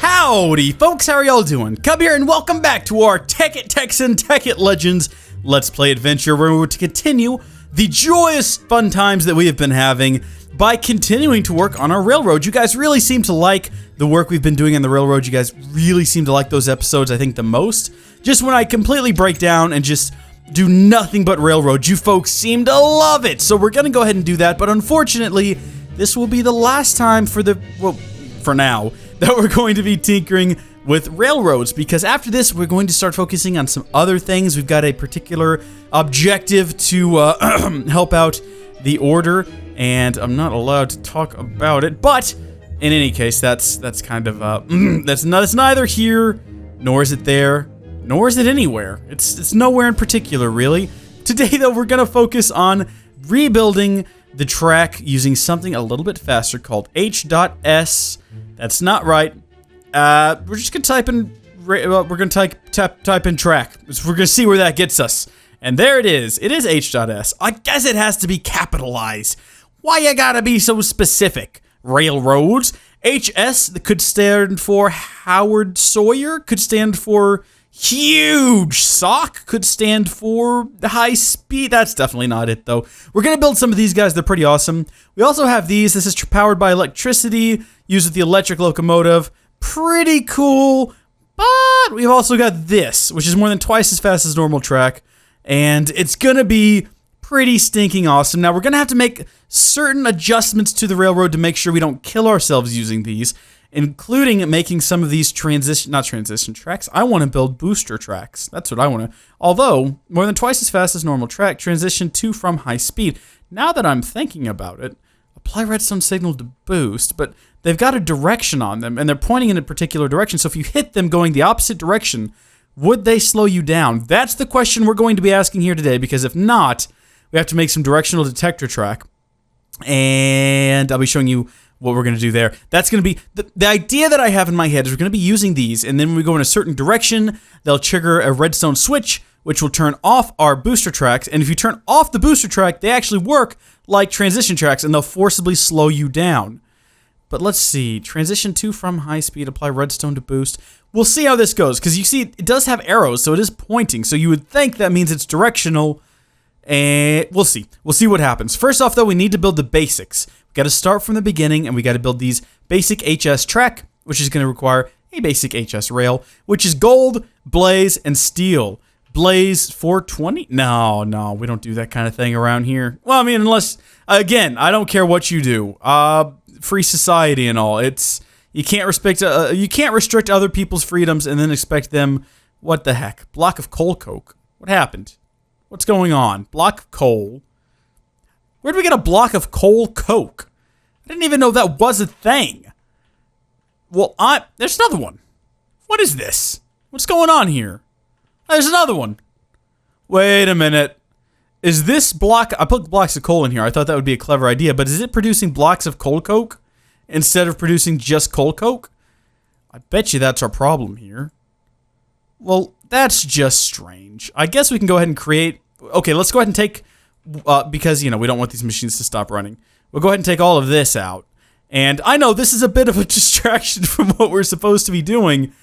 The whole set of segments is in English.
Howdy folks, how are y'all doing? Come here and welcome back to our Tekkit Texan Tekkit Legends Let's Play adventure, where we're to continue the joyous fun times that we have been having by continuing to work on our railroad. You guys really seem to like the work we've been doing on the railroad. You guys really seem to like those episodes, I think, the most. Just when I completely break down and just do nothing but railroad, you folks seem to love it. So we're gonna go ahead and do that, but unfortunately, this will be the last time for now, that we're going to be tinkering with railroads, because after this we're going to start focusing on some other things. We've got a particular objective to help out the order, and I'm not allowed to talk about it, but in any case, that's kind of that's neither here nor is it there nor is it anywhere. It's nowhere in particular, really. Today though, we're gonna focus on rebuilding the track using something a little bit faster called H.S. That's not right. We're just gonna type in. We're gonna type in track. We're gonna see where that gets us. And there it is. It is H.S. I guess it has to be capitalized. Why you gotta be so specific? Railroads. H.S. could stand for Howard Sawyer. Could stand for huge sock. Could stand for high speed. That's definitely not it though. We're gonna build some of these guys. They're pretty awesome. We also have these. This is powered by electricity, used with the electric locomotive. Pretty cool. But we've also got this, which is more than twice as fast as normal track, and it's gonna be pretty stinking awesome. Now we're gonna have to make certain adjustments to the railroad to make sure we don't kill ourselves using these, including making some of these not transition tracks. I want to build booster tracks. That's what I want to. Although, more than twice as fast as normal track, transition to from high speed. Now that I'm thinking about it, apply redstone signal to boost, but they've got a direction on them, and they're pointing in a particular direction, so if you hit them going the opposite direction, would they slow you down? That's the question we're going to be asking here today, because if not, we have to make some directional detector track, and I'll be showing you what we're going to do there. That's going to be, the idea that I have in my head is we're going to be using these, and then when we go in a certain direction, they'll trigger a redstone switch, which will turn off our booster tracks, and if you turn off the booster track, they actually work like transition tracks, and they'll forcibly slow you down. But let's see, transition to from high speed, apply redstone to boost. We'll see how this goes, because you see, it does have arrows, so it is pointing, so you would think that means it's directional, and we'll see. We'll see what happens. First off, though, we need to build the basics. We got to start from the beginning, and we got to build these basic HS track, which is going to require a basic HS rail, which is gold, blaze, and steel. Blaze 420? No, we don't do that kind of thing around here. Well, I mean, unless, again, I don't care what you do. Free society and all. You can't restrict other people's freedoms and then expect them. What the heck? Block of coal coke. What happened? What's going on? Block of coal. Where did we get a block of coal coke? I didn't even know that was a thing. Well, there's another one. What is this? What's going on here? There's another one. Wait a minute. Is this block... I put blocks of coal in here. I thought that would be a clever idea, but is it producing blocks of coal coke instead of producing just coal coke? I bet you that's our problem here. Well, that's just strange. I guess we can go ahead and create... Okay, let's go ahead and take... because, you know, we don't want these machines to stop running. We'll go ahead and take all of this out. And I know this is a bit of a distraction from what we're supposed to be doing,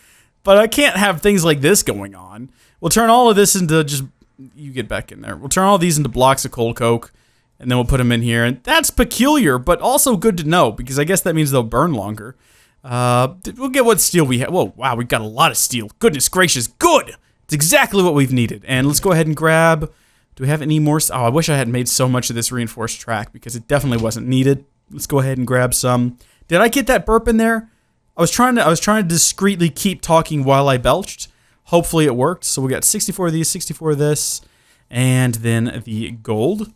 but I can't have things like this going on. We'll turn all of this into just... You get back in there. We'll turn all these into blocks of coal coke, and then we'll put them in here. And that's peculiar, but also good to know, because I guess that means they'll burn longer. We'll get what steel we have. Whoa, wow, we've got a lot of steel. Goodness gracious, good! It's exactly what we've needed. And let's go ahead and grab... Do we have any more? Oh, I wish I had made so much of this reinforced track, because it definitely wasn't needed. Let's go ahead and grab some. Did I get that burp in there? I was trying to discreetly keep talking while I belched. Hopefully it worked. So we got 64 of these, 64 of this, and then the gold.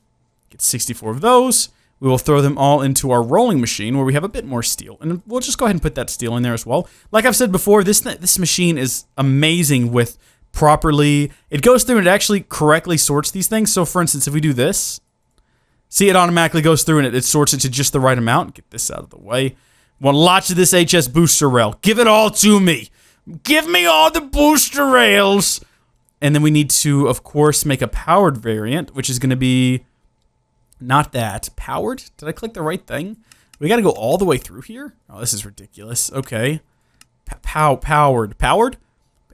Get 64 of those. We will throw them all into our rolling machine where we have a bit more steel. And we'll just go ahead and put that steel in there as well. Like I've said before, this machine is amazing with properly... It goes through and it actually correctly sorts these things. So for instance, if we do this, see, it automatically goes through and it sorts it to just the right amount. Get this out of the way. Want lots of this HS booster rail. Give it all to me. Give me all the booster rails! And then we need to, of course, make a powered variant, which is going to be... Not that. Powered? Did I click the right thing? We got to go all the way through here? Oh, this is ridiculous. Okay. Powered?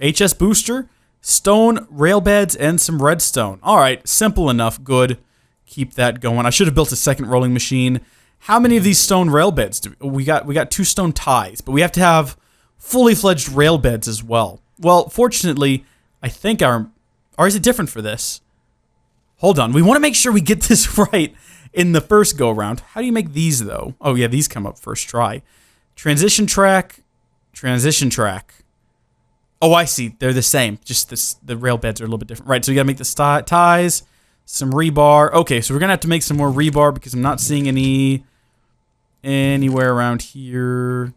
HS booster, stone rail beds, and some redstone. All right, simple enough. Good. Keep that going. I should have built a second rolling machine. How many of these stone rail beds do we got? We got 2 stone ties, but we have to have fully fledged rail beds as well. Well, fortunately, I think or is it different for this? Hold on. We want to make sure we get this right in the first go around. How do you make these though? Oh yeah, these come up first try. Transition track. Oh, I see. They're the same. Just the rail beds are a little bit different. Right, so you got to make the ties, some rebar. Okay, so we're going to have to make some more rebar because I'm not seeing anywhere around here.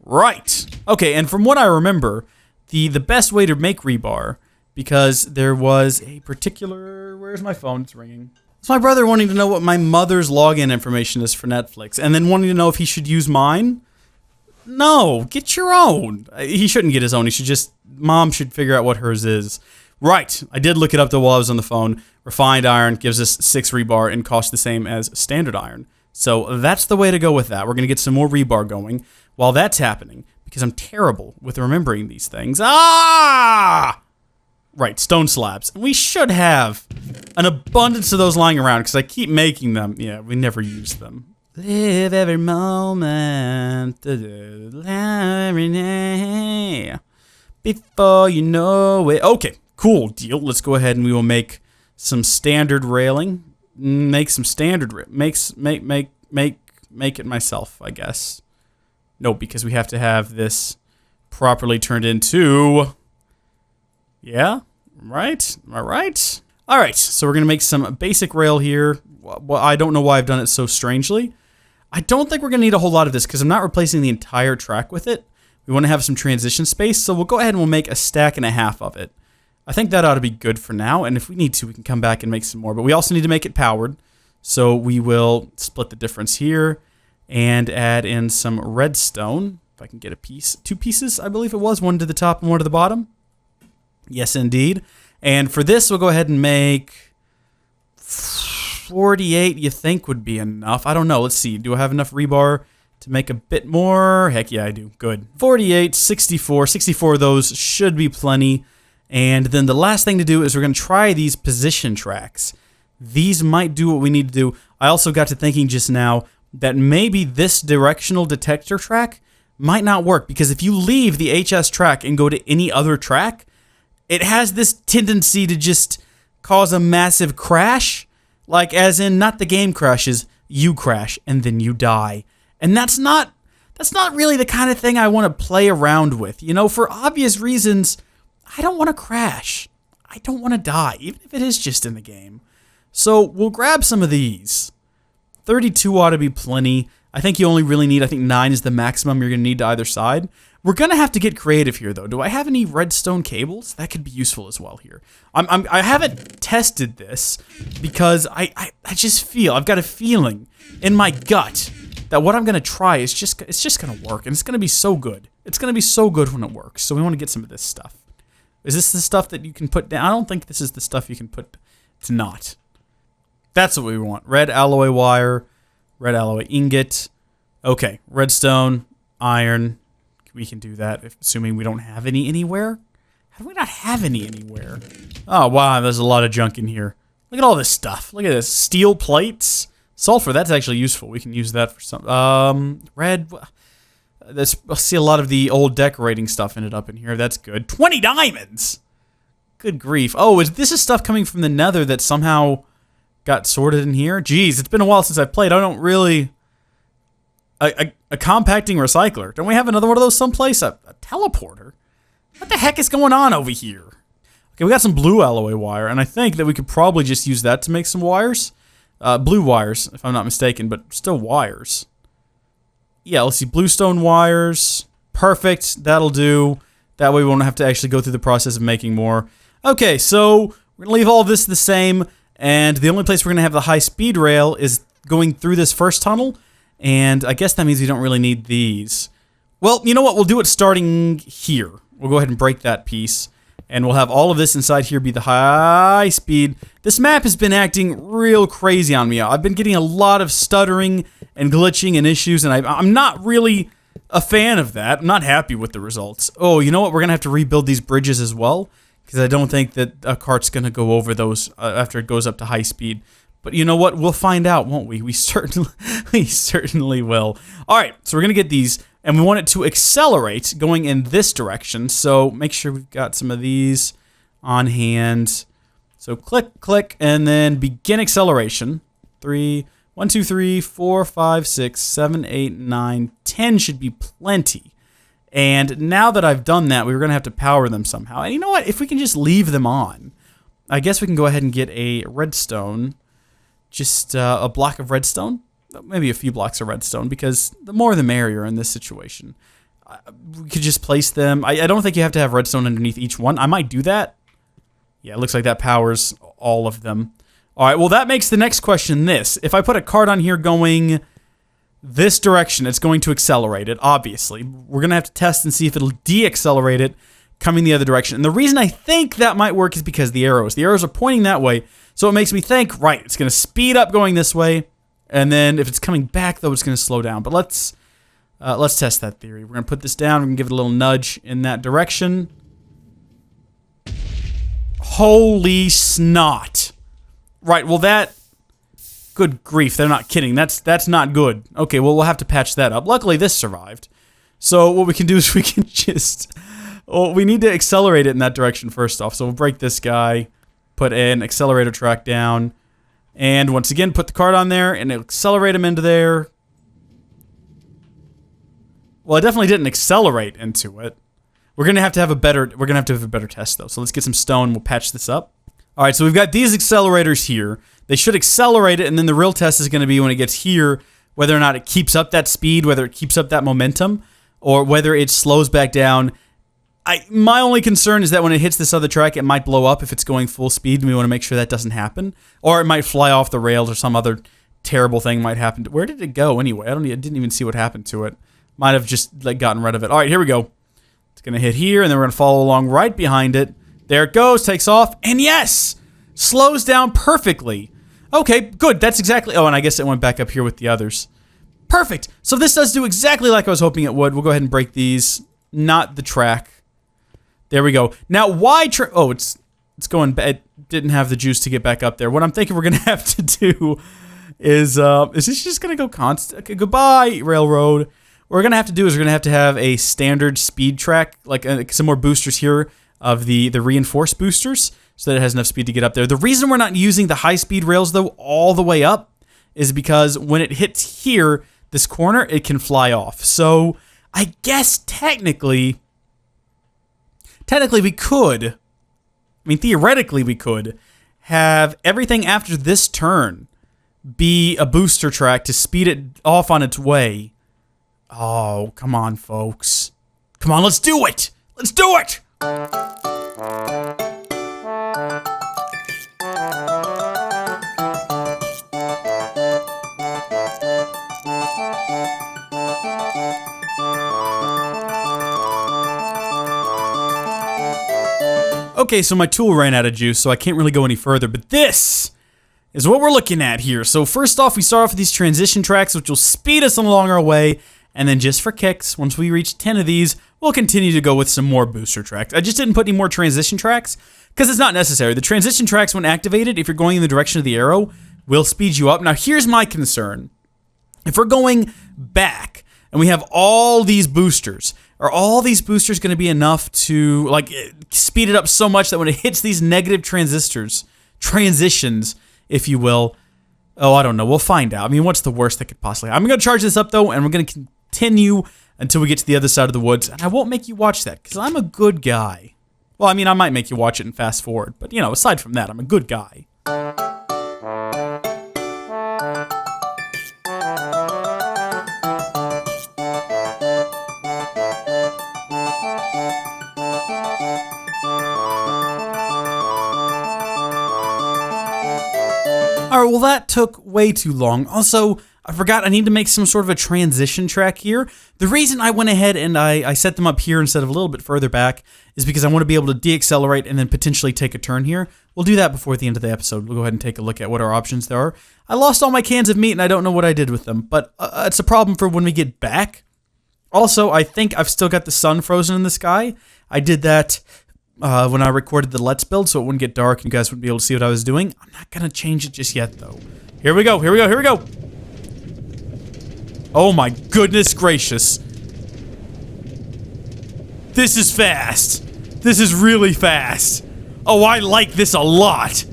Right. Okay, and from what I remember, the best way to make rebar, because there was a particular... Where's my phone? It's ringing. It's my brother wanting to know what my mother's login information is for Netflix, and then wanting to know if he should use mine. No, get your own. He shouldn't get his own. Mom should figure out what hers is. Right, I did look it up though while I was on the phone. Refined iron gives us 6 rebar and costs the same as standard iron. So that's the way to go with that. We're going to get some more rebar going while that's happening, because I'm terrible with remembering these things. Ah! Right, stone slabs. We should have an abundance of those lying around, because I keep making them. Yeah, we never use them. Live every moment, every day, before you know it. Okay, cool deal. Let's go ahead and we will make some standard railing. Make some standard, make it myself, I guess. No, because we have to have this properly turned into. Yeah, right. Am I right? All right. So we're gonna make some basic rail here. Well, I don't know why I've done it so strangely. I don't think we're going to need a whole lot of this because I'm not replacing the entire track with it. We want to have some transition space, so we'll go ahead and we'll make a stack and a half of it. I think that ought to be good for now, and if we need to, we can come back and make some more. But we also need to make it powered, so we will split the difference here and add in some redstone. If I can get a piece, 2 pieces, I believe it was, 1 to the top and 1 to the bottom. Yes, indeed. And for this, we'll go ahead and make 48, you think would be enough. I don't know. Let's see. Do I have enough rebar to make a bit more? Heck yeah, I do. Good. 48, 64. 64 of those should be plenty. And then the last thing to do is we're going to try these position tracks. These might do what we need to do. I also got to thinking just now that maybe this directional detector track might not work, because if you leave the HS track and go to any other track, it has this tendency to just cause a massive crash. Like, as in, not the game crashes, you crash, and then you die. And that's not really the kind of thing I want to play around with. You know, for obvious reasons, I don't want to crash. I don't want to die, even if it is just in the game. So, we'll grab some of these. 32 ought to be plenty. I think you only really need, 9 is the maximum you're going to need to either side. We're going to have to get creative here, though. Do I have any redstone cables? That could be useful as well here. I haven't tested this because I just feel, I've got a feeling in my gut that what I'm going to try is it's just going to work, and it's going to be so good. It's going to be so good when it works, so we want to get some of this stuff. Is this the stuff that you can put down? I don't think this is the stuff you can put. It's not. That's what we want. Red alloy wire, red alloy ingot. Okay, redstone, iron. We can do that, assuming we don't have any anywhere. How do we not have any anywhere? Oh, wow, there's a lot of junk in here. Look at all this stuff. Look at this. Steel plates. Sulfur, that's actually useful. We can use that for some... red... I see a lot of the old decorating stuff ended up in here. That's good. 20 diamonds! Good grief. Oh, this is stuff coming from the nether that somehow got sorted in here? Jeez, it's been a while since I've played. I don't really... A compacting recycler. Don't we have another one of those someplace? A teleporter? What the heck is going on over here? Okay, we got some blue alloy wire, and I think that we could probably just use that to make some wires. Blue wires, if I'm not mistaken, but still wires. Yeah, let's see. Bluestone wires. Perfect. That'll do. That way we won't have to actually go through the process of making more. Okay, so we're going to leave all of this the same, and the only place we're going to have the high-speed rail is going through this first tunnel. And I guess that means we don't really need these. Well, you know what? We'll do it starting here. We'll go ahead and break that piece. And we'll have all of this inside here be the high speed. This map has been acting real crazy on me. I've been getting a lot of stuttering and glitching and issues. And I'm not really a fan of that. I'm not happy with the results. Oh, you know what? We're going to have to rebuild these bridges as well, because I don't think that a cart's going to go over those after it goes up to high speed. But you know what? We'll find out, won't we? We certainly will. All right, so we're going to get these, and we want it to accelerate going in this direction. So make sure we've got some of these on hand. So click, click, and then begin acceleration. 1, 2, 3, 4, 5, 6, 7, 8, 9, 10 should be plenty. And now that I've done that, we're going to have to power them somehow. And you know what? If we can just leave them on, I guess we can go ahead and get a redstone. Just a block of redstone. Maybe a few blocks of redstone, because the more the merrier in this situation. We could just place them. I don't think you have to have redstone underneath each one. I might do that. Yeah, it looks like that powers all of them. All right, well, that makes the next question this. If I put a card on here going this direction, it's going to accelerate it, obviously. We're going to have to test and see if it'll de-accelerate it coming the other direction. And the reason I think that might work is because the arrows are pointing that way. So it makes me think, right, it's going to speed up going this way. And then if it's coming back, though, it's going to slow down. But let's test that theory. We're going to put this down. We're going to give it a little nudge in that direction. Holy snot. Right, well, that... Good grief, they're not kidding. That's not good. Okay, well, we'll have to patch that up. Luckily, this survived. So what we can do is we can just... Well, we need to accelerate it in that direction first off. So we'll break this guy, put an accelerator track down, and once again, put the card on there, and accelerate him into there. Well, it definitely didn't accelerate into it. We're gonna have to have a better test though. So let's get some stone. We'll patch this up. All right, so we've got these accelerators here. They should accelerate it, and then the real test is going to be when it gets here, whether or not it keeps up that speed, whether it keeps up that momentum, or whether it slows back down. My only concern is that when it hits this other track, it might blow up if it's going full speed, and we want to make sure that doesn't happen. Or it might fly off the rails, or some other terrible thing might happen. Where did it go anyway? I didn't even see what happened to it. Might have just gotten rid of it. All right, here we go. It's going to hit here, and then we're going to follow along right behind it. There it goes, takes off, and yes! Slows down perfectly. Okay, good, that's exactly... Oh, and I guess it went back up here with the others. Perfect! So this does do exactly like I was hoping it would. We'll go ahead and break these. Not the track. There we go. Now, why... Oh, it's going... It didn't have the juice to get back up there. What I'm thinking we're going to have to do is this just going to go constant? Okay, goodbye, railroad. What we're going to have to do is we're going to have a standard speed track, like some more boosters here of the reinforced boosters, so that it has enough speed to get up there. The reason we're not using the high-speed rails, though, all the way up is because when it hits here, this corner, it can fly off. So I guess technically we could, I mean, theoretically we could have everything after this turn be a booster track to speed it off on its way. Oh, come on, folks. Come on, let's do it! Let's do it! Okay, so my tool ran out of juice, so I can't really go any further, but this is what we're looking at here. So first off, we start off with these transition tracks, which will speed us along our way, and then just for kicks, once we reach 10 of these, we'll continue to go with some more booster tracks. I just didn't put any more transition tracks, because it's not necessary. The transition tracks, when activated, if you're going in the direction of the arrow, will speed you up. Now, here's my concern. If we're going back, and we have all these boosters, are all these boosters going to be enough to speed it up so much that when it hits these negative transitions, if you will, oh, I don't know, we'll find out. I mean, what's the worst that could possibly happen? I'm going to charge this up, though, and we're going to continue until we get to the other side of the woods, and I won't make you watch that, because I'm a good guy. Well, I mean, I might make you watch it and fast forward, but, aside from that, I'm a good guy. Alright, well that took way too long. Also, I forgot I need to make some sort of a transition track here. The reason I went ahead and I set them up here instead of a little bit further back is because I want to be able to deaccelerate and then potentially take a turn here. We'll do that before the end of the episode. We'll go ahead and take a look at what our options there are. I lost all my cans of meat and I don't know what I did with them, but it's a problem for when we get back. Also, I think I've still got the sun frozen in the sky. I did that when I recorded the Let's Build, so it wouldn't get dark and you guys wouldn't be able to see what I was doing. I'm not going to change it just yet, though. Here we go, here we go, here we go! Oh my goodness gracious. This is fast. This is really fast. Oh, I like this a lot.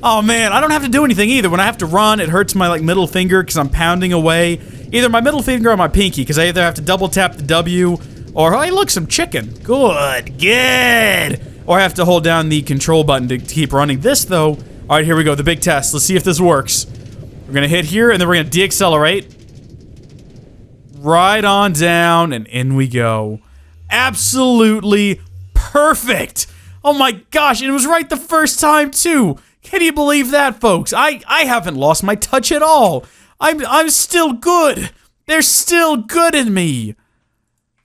Oh man, I don't have to do anything either. When I have to run, it hurts my like middle finger because I'm pounding away. Either my middle finger or my pinky, because I either have to double tap the W, or hey look, some chicken. Good, good. Or I have to hold down the control button to keep running. This though, all right, here we go, the big test. Let's see if this works. We're gonna hit here, and then we're gonna deaccelerate. Right on down, and in we go. Absolutely perfect. Oh my gosh, and it was right the first time too. Can you believe that, folks? I haven't lost my touch at all. I'm still good. They're still good in me.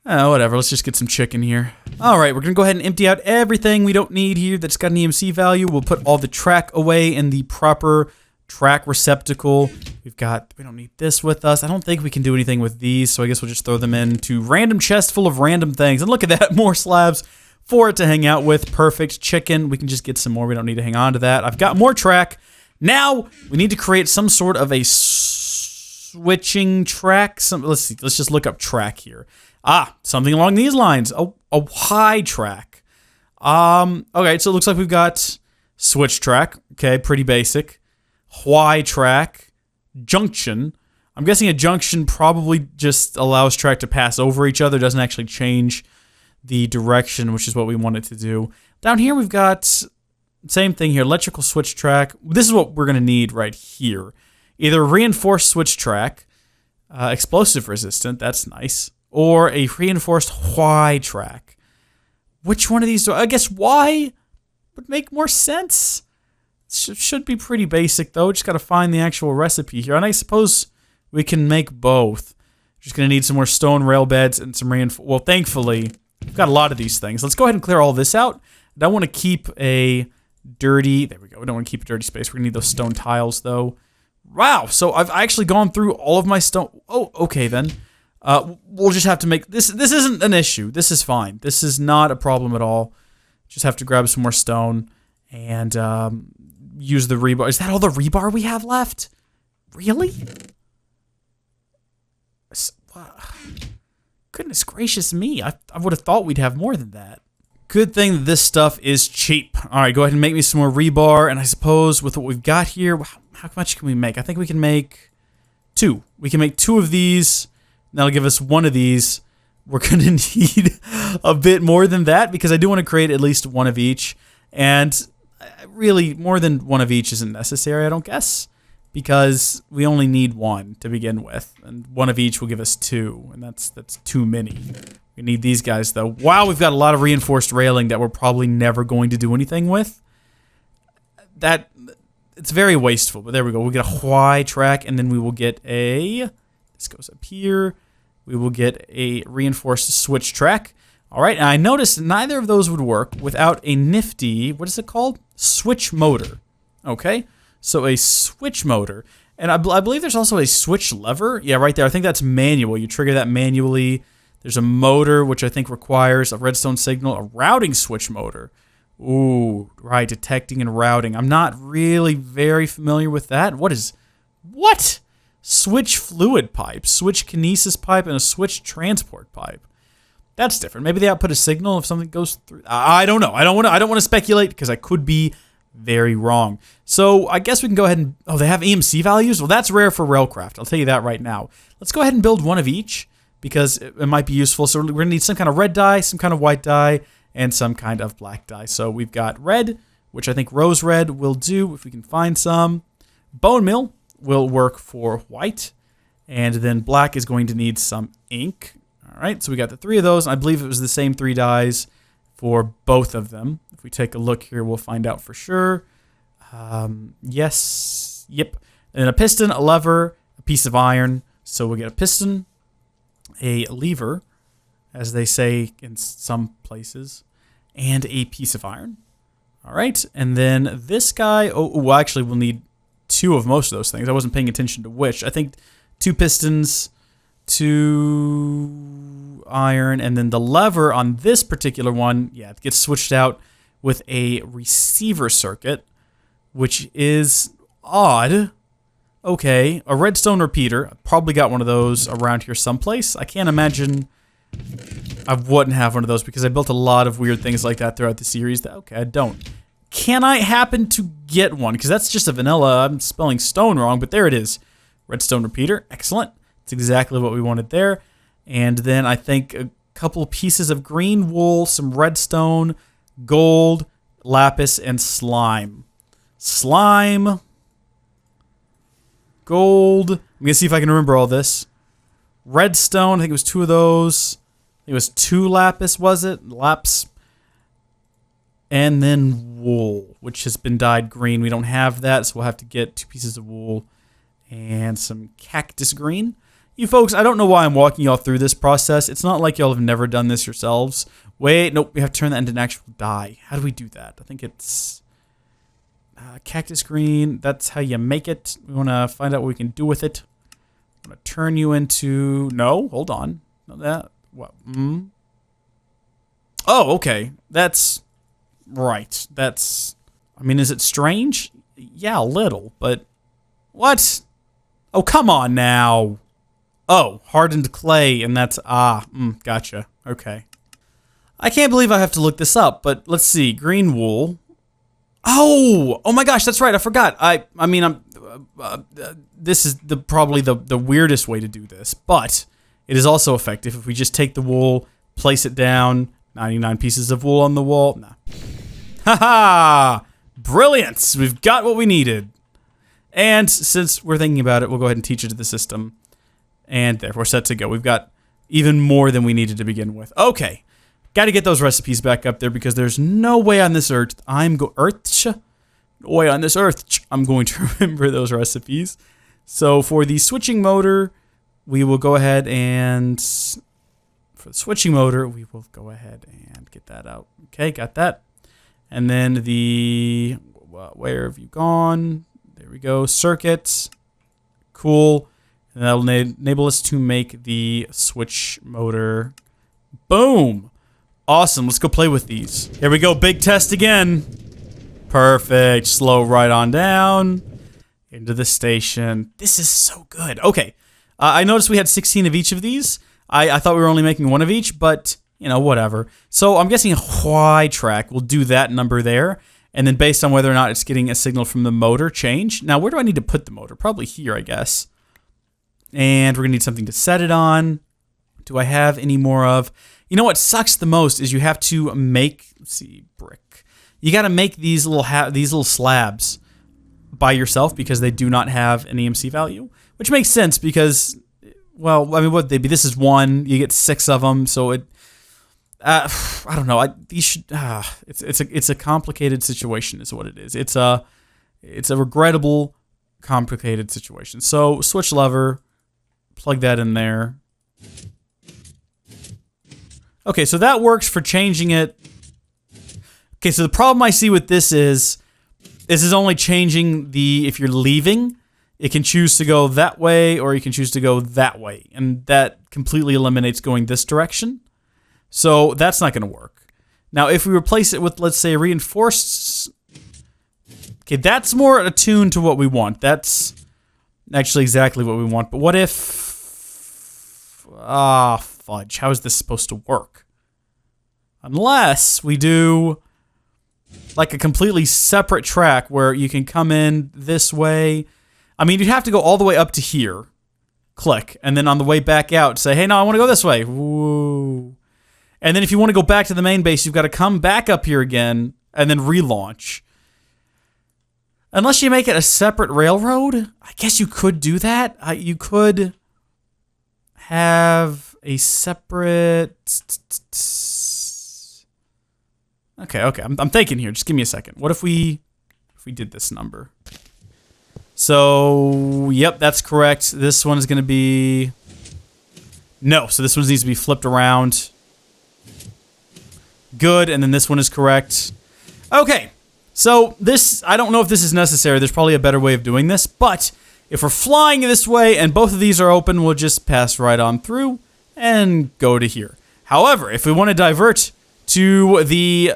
Oh, whatever. Let's just get some chicken here. All right, we're gonna go ahead and empty out everything we don't need here that's got an EMC value. We'll put all the track away in the proper track receptacle. We don't need this with us. I don't think we can do anything with these, so I guess we'll just throw them into random chest full of random things. And look at that, more slabs for it to hang out with. Perfect. Chicken, we can just get some more. We don't need to hang on to that. I've got more track. Now, we need to create some sort of a switching track. Let's see, let's just look up track here. Something along these lines. A high track. Okay, so it looks like we've got switch track. Okay, pretty basic. Y track. Junction. I'm guessing a junction probably just allows track to pass over each other, doesn't actually change the direction, which is what we want it to do. Down here we've got same thing here, electrical switch track. This is what we're going to need right here. Either reinforced switch track, explosive resistant, that's nice, or a reinforced Y track. Which one of these do I guess Y would make more sense? Should be pretty basic though, just got to find the actual recipe here. And I suppose we can make both. Just going to need some more stone rail beds and some well, thankfully, we've got a lot of these things. Let's go ahead and clear all this out. I don't want to keep a dirty, there we go. We don't want to keep a dirty space. We're going to need those stone tiles though. Wow, so I've actually gone through all of my stone. Oh, okay then. We'll just have to make, this isn't an issue. This is fine. This is not a problem at all. Just have to grab some more stone and use the rebar. Is that all the rebar we have left? Really? Goodness gracious me. I would have thought we'd have more than that. Good thing that this stuff is cheap. All right, go ahead and make me some more rebar. And I suppose with what we've got here, how much can we make? I think we can make 2. We can make 2 of these. That'll give us 1 of these. We're going to need a bit more than that because I do want to create at least 1 of each. And really, more than 1 of each isn't necessary, I don't guess. Because we only need 1 to begin with. And 1 of each will give us 2. And that's too many. We need these guys, though. Wow, we've got a lot of reinforced railing that we're probably never going to do anything with. It's very wasteful, but there we go. We'll get a Y track, and then we will get a... This goes up here. We will get a reinforced switch track. All right, and I noticed neither of those would work without a nifty... What is it called? Switch motor. Okay, so a switch motor. And I believe there's also a switch lever. Yeah, right there. I think that's manual. You trigger that manually. There's a motor, which I think requires a redstone signal, a routing switch motor. Ooh, right, detecting and routing. I'm not really very familiar with that. What? Switch fluid pipe, switch kinesis pipe, and a switch transport pipe. That's different. Maybe they output a signal if something goes through. I don't know. I don't want to speculate because I could be very wrong. So I guess we can go ahead and... Oh, they have EMC values? Well, that's rare for Railcraft. I'll tell you that right now. Let's go ahead and build 1 of each because it might be useful. So we're going to need some kind of red dye, some kind of white dye, and some kind of black dye. So we've got red, which I think rose red will do if we can find some. Bone meal will work for white. And then black is going to need some ink. All right, so we got the 3 of those. I believe it was the same 3 dyes for both of them. If we take a look here, we'll find out for sure. Yes, yep. And a piston, a lever, a piece of iron. So we'll get a piston, a lever, as they say in some places, and a piece of iron. All right, and then this guy, well, actually we'll need 2 of most of those things. I wasn't paying attention to which. I think 2 pistons, to iron, and then the lever on this particular one, yeah, it gets switched out with a receiver circuit, which is odd. Okay, a redstone repeater. I probably got one of those around here someplace. I can't imagine I wouldn't have one of those because I built a lot of weird things like that throughout the series. Okay, I don't. Can I happen to get one? Because that's just a vanilla. I'm spelling stone wrong, but there it is. Redstone repeater. Excellent. It's exactly what we wanted there. And then I think a couple pieces of green wool, some redstone, gold, lapis, and slime. Slime. Gold. I'm going to see if I can remember all this. Redstone. I think it was 2 of those. It was 2 lapis, was it? Laps. And then wool, which has been dyed green. We don't have that, so we'll have to get 2 pieces of wool and some cactus green. You folks, I don't know why I'm walking y'all through this process. It's not like y'all have never done this yourselves. Wait, nope, we have to turn that into an actual dye. How do we do that? I think it's cactus green. That's how you make it. We want to find out what we can do with it. I'm going to turn you into... No, hold on. Not that. What? Oh, okay. That's... Right. That's... I mean, is it strange? Yeah, a little, but... What? Oh, come on now. Oh, hardened clay, and that's... gotcha. Okay. I can't believe I have to look this up, but let's see. Green wool. Oh my gosh, that's right. I forgot. I mean, this is probably the weirdest way to do this, but it is also effective if we just take the wool, place it down, 99 pieces of wool on the wall. Nah. Haha! Brilliance! We've got what we needed. And since we're thinking about it, we'll go ahead and teach it to the system. And there, we're set to go. We've got even more than we needed to begin with. Okay. Got to get those recipes back up there because there's no way on this earth I'm going to remember those recipes. So for the switching motor, we will go ahead and get that out. Okay, got that. And then the where have you gone? There we go. Circuit. Cool. And that'll enable us to make the switch motor. Boom. Awesome. Let's go play with these. Here we go. Big test again. Perfect. Slow right on down. Into the station. This is so good. Okay. I noticed we had 16 of each of these. I thought we were only making 1 of each, but, you know, whatever. So I'm guessing a Y track will do that number there. And then based on whether or not it's getting a signal from the motor, change. Now, where do I need to put the motor? Probably here, I guess. And we're going to need something to set it on. Do I have any more of... You know what sucks the most is you have to make... Let's see, brick. You got to make these little slabs by yourself because they do not have an EMC value. Which makes sense because... Well, I mean, what would they be? This is 1. You get 6 of them, so it... I don't know. These should... it's a complicated situation is what it is. It's a regrettable, complicated situation. So, switch lever... Plug that in there. Okay, so that works for changing it. Okay, so the problem I see with this is only changing the, if you're leaving, it can choose to go that way or you can choose to go that way. And that completely eliminates going this direction. So that's not going to work. Now, if we replace it with, let's say, reinforced... Okay, that's more attuned to what we want. That's actually exactly what we want. But what if... fudge. How is this supposed to work? Unless we do like a completely separate track where you can come in this way. I mean, you'd have to go all the way up to here. Click. And then on the way back out, say, hey, no, I want to go this way. Woo. And then if you want to go back to the main base, you've got to come back up here again and then relaunch. Unless you make it a separate railroad, I guess you could do that. You could have a separate... Okay. I'm thinking here. Just give me a second. What if we did this number? So, yep, that's correct. This one is going to be... No, so this one needs to be flipped around. Good, and then this one is correct. Okay, so this... I don't know if this is necessary. There's probably a better way of doing this, but If we're flying this way and both of these are open, we'll just pass right on through and go to here. However, if we want to divert to the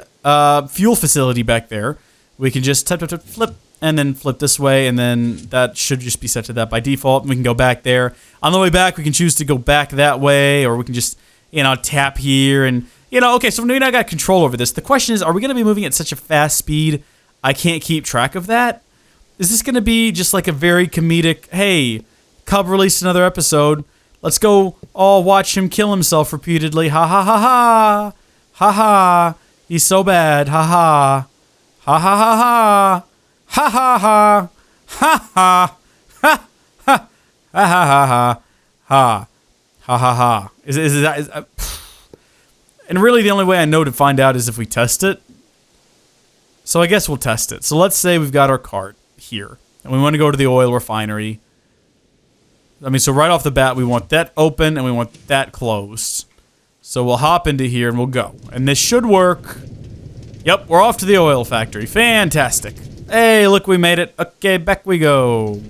fuel facility back there, we can just tap, tap, tap, flip, and then flip this way, and then that should just be set to that by default. We can go back there. On the way back, we can choose to go back that way, or we can just, you know, tap here and, you know, okay, so we now got control over this. The question is, are we going to be moving at such a fast speed I can't keep track of that? Is this going to be just like a very comedic, hey, Cub released another episode, let's go all watch him kill himself repeatedly, ha ha ha ha, ha ha, he's so bad, ha ha, ha ha ha ha, ha ha ha, ha ha, ha ha, ha ha ha, ha ha ha ha. Is that and really the only way I know to find out is if we test it. So I guess we'll test it. So let's say we've got our cart here, and we want to go to the oil refinery. I mean, so right off the bat, we want that open and we want that closed. So we'll hop into here and we'll go. And this should work. Yep, we're off to the oil factory. Fantastic. Hey, look, we made it. Okay, back we go.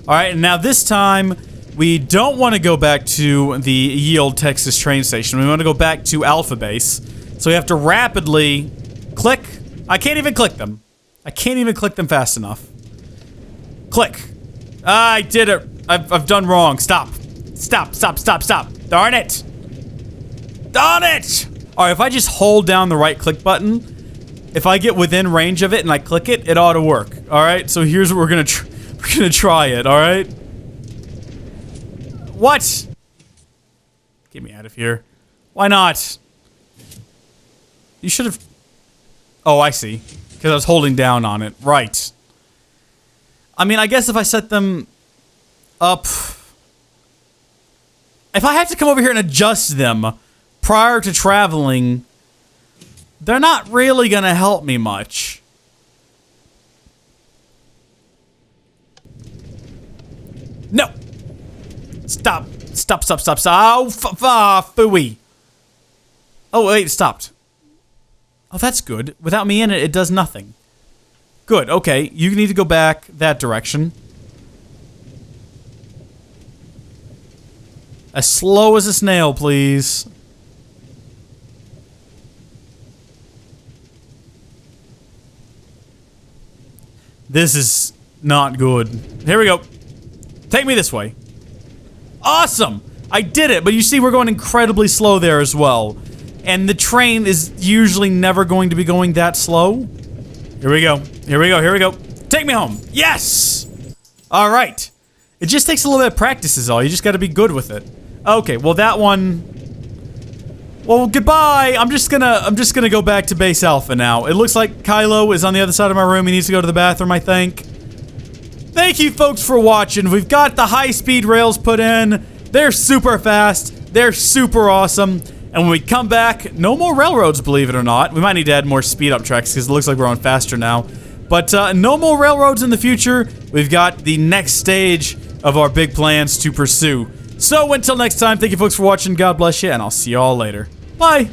All right, and now this time, we don't want to go back to the Yield, Texas train station. We want to go back to Alpha Base. So we have to rapidly click. I can't even click them. I can't even click them fast enough. Click. I did it. I've done wrong. Stop. Stop, stop, stop, stop. Darn it. Darn it. All right, if I just hold down the right click button, if I get within range of it and I click it, it ought to work. All right, so here's what we're gonna try it. All right. What? Get me out of here. Why not? You should have. Oh, I see. Because I was holding down on it. Right. I mean, I guess if I set them up. If I have to come over here and adjust them prior to traveling, they're not really going to help me much. No. Stop. Stop, stop, stop, stop. Oh, phooey. Oh, wait, it stopped. Oh, that's good. Without me in it, it does nothing. Good, okay. You need to go back that direction. As slow as a snail, please. This is not good. Here we go. Take me this way. Awesome! I did it, but you see we're going incredibly slow there as well. And the train is usually never going to be going that slow. Here we go. Here we go. Here we go. Take me home. Yes! All right. It just takes a little bit of practice is all. You just got to be good with it. Okay, well that one... Well, goodbye! I'm just gonna go back to base Alpha now. It looks like Kylo is on the other side of my room. He needs to go to the bathroom, I think. Thank you folks for watching. We've got the high-speed rails put in. They're super fast. They're super awesome. And when we come back, no more railroads, believe it or not. We might need to add more speed-up tracks because it looks like we're on faster now. But no more railroads in the future. We've got the next stage of our big plans to pursue. So until next time, thank you folks for watching. God bless you, and I'll see you all later. Bye!